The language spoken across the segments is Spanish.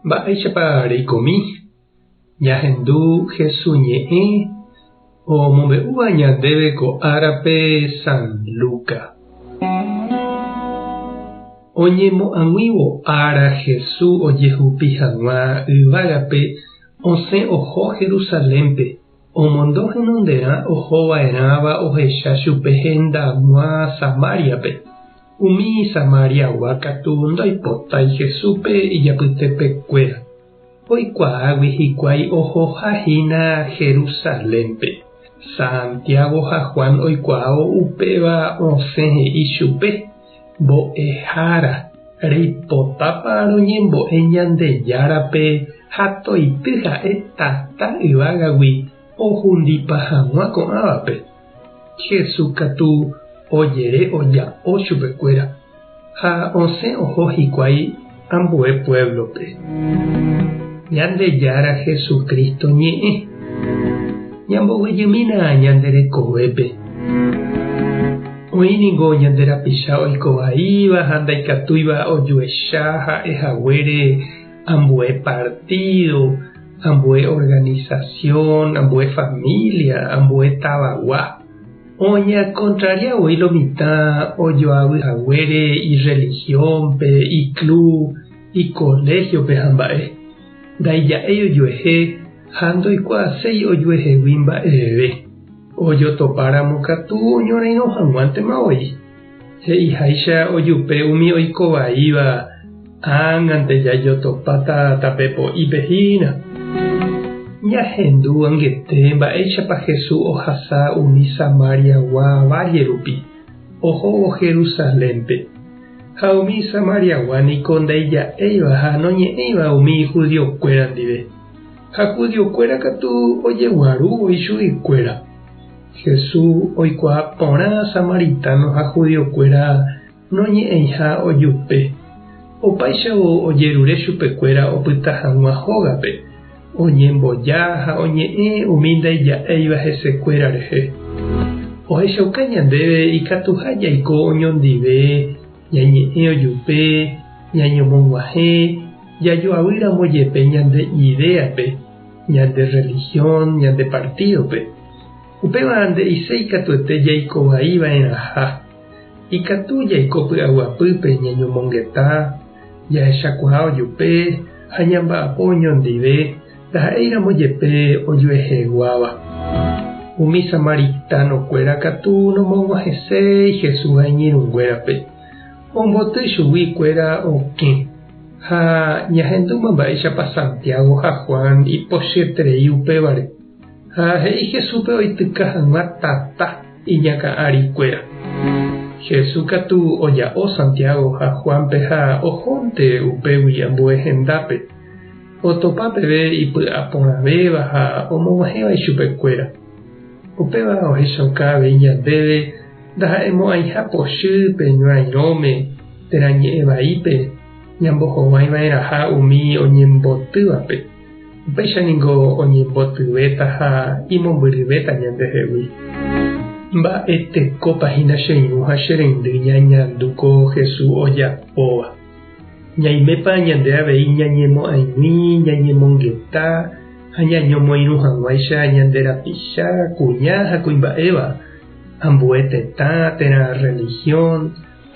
Mba'éichapa reikomi ñahendu Jesús ñe'ẽ omombe'úva ñandéve ko árape San Luca. Oñemo'ãguívo ára Jesús ojehupi hag̃ua yvágape osẽ oho Jerusalémpe omondo henonderã ohova'erãva ohecha chupe hendag̃ua Samáriape. Umi Samáriagua katu ndoipotái Jesúspe ijapytepekuéra. Oikuaágui hikuái ohohahína Jerusalémpe. Santiago ha Juan oikuaávo upéva osẽ he'i chupe mbo'ehára reipotápa roñembo'e Ñandejárape ha toity ha'e tata yvágagui ohundipa hag̃ua ko'ãvape. Jesús katu ojere oja'o chupekuéra ha osẽ oho hikuái ambue pueblope. Ñandejára Jesucristo ñe'ẽ ñamboguejymína ñanderekovépe. Oĩniko ñanderapicha oikovaíva ha ndaikatúiva ojuecha ha'ehaguére ambue partido, ambue organización, ambue familia, ambue tavagua. Oñacontrariavoi lo mitã ojoavyhaguére ireligiónpe, iclub, icolegiope ha mba'e. Ndaija'éi ojuehe ha ndoikuaaséi ojuehegui mba'eveve. Ojotopáramo katu oñorairõ hag̃uántema oi. He'iháicha ojupe umi oikovaíva ág̃ante jajotopáta tapepo'ípehína. Ñahendu ãngete mba'éichapa Jesús ohasa umi Samáriagua valle rupi ohóvo Jerusalémpe. Ha umi Samáriagua niko ndaija'éiva ha noñe'ẽiva umi judiokuéra ndive. Ha judiokuéra katu ojeguarúvoi chuguikuéra. Jesús oikuaa porã samaritano ha judiokuéra noñe'ẽiha ojupe. Opáichavo ojerure chupekuéra opyta hag̃ua hógape. Oñemboja ha oñe'ẽ umi ndaija'éiva hesekuéra rehe. Ohechauka ñandéve ikatuha jaiko oñondive ñañe'ẽ ojupe, ñañomog̃uahẽ, jajoavýramo jepe ñande idéape, ñande religión, ñande partidope. Upéva nde'isei katuete jaikovaívaeraha. Ikatu jaiko py'aguapýpe ñañomongeta, jahechakuaa ojupe ha ñamba'apo oñondive ndaha'éiramo jepe ojueheguáva. Umi samaritanokuéra katu nomog̃uahẽséi Jesús ha iñirũnguérape. Omboty chuguikuéra okẽ. Ha ñahendúma mba'éichapa Santiago ha Juan ipochyetérei upévare. Ha he'i Jesúspe oityka hag̃ua tata iñaka'arikuéra. Jesús katu oja'o Santiago ha Juanpe ha ohónte upégui ambue hendápe. Otopa peve ipy'a porãvéva ha omog̃uahẽvai chupekuéra. Upéva ohechaukáve ñandéve ndaha'emo'ãiha pochýpe ñorairõme terañe'ẽ vaípe ñambohovaiva'eraha umi oñembotývape. Upéichaniko oñembotyvéta ha imombyryvéta ñandehegui. Mba'etekópahína che irũ ha che reindy ñañandúko Jesús ojapóva. Ñaimépa ñande avei ñañemo'ãigui, ñañemongeta ha ñañomoirũ hag̃uáicha ñanderapicha, kuña ha kuimba'éva. Ambue tetã, térã religión,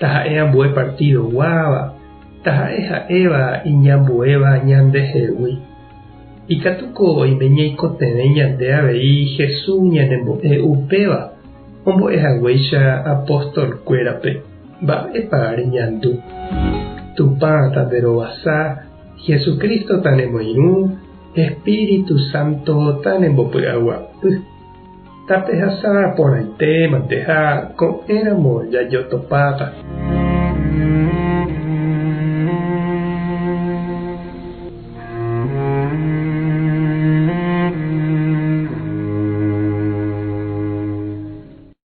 taha'e ambue partido guáva, taha'e ha'éva iñambuéva ñandehegui. Ikatuko oime ñaikotevẽ ñande avei Jesús ñanembo'e upéva ombo'ehaguéicha apóstolkuérape. Mba'épa reñandu. Tupã tanderovasa, Jesucristo tanemoirũ, Espíritu Santo tanembopy'aguapy. Tapehasa porãitémante ha ko'ẽramo jajotopáta.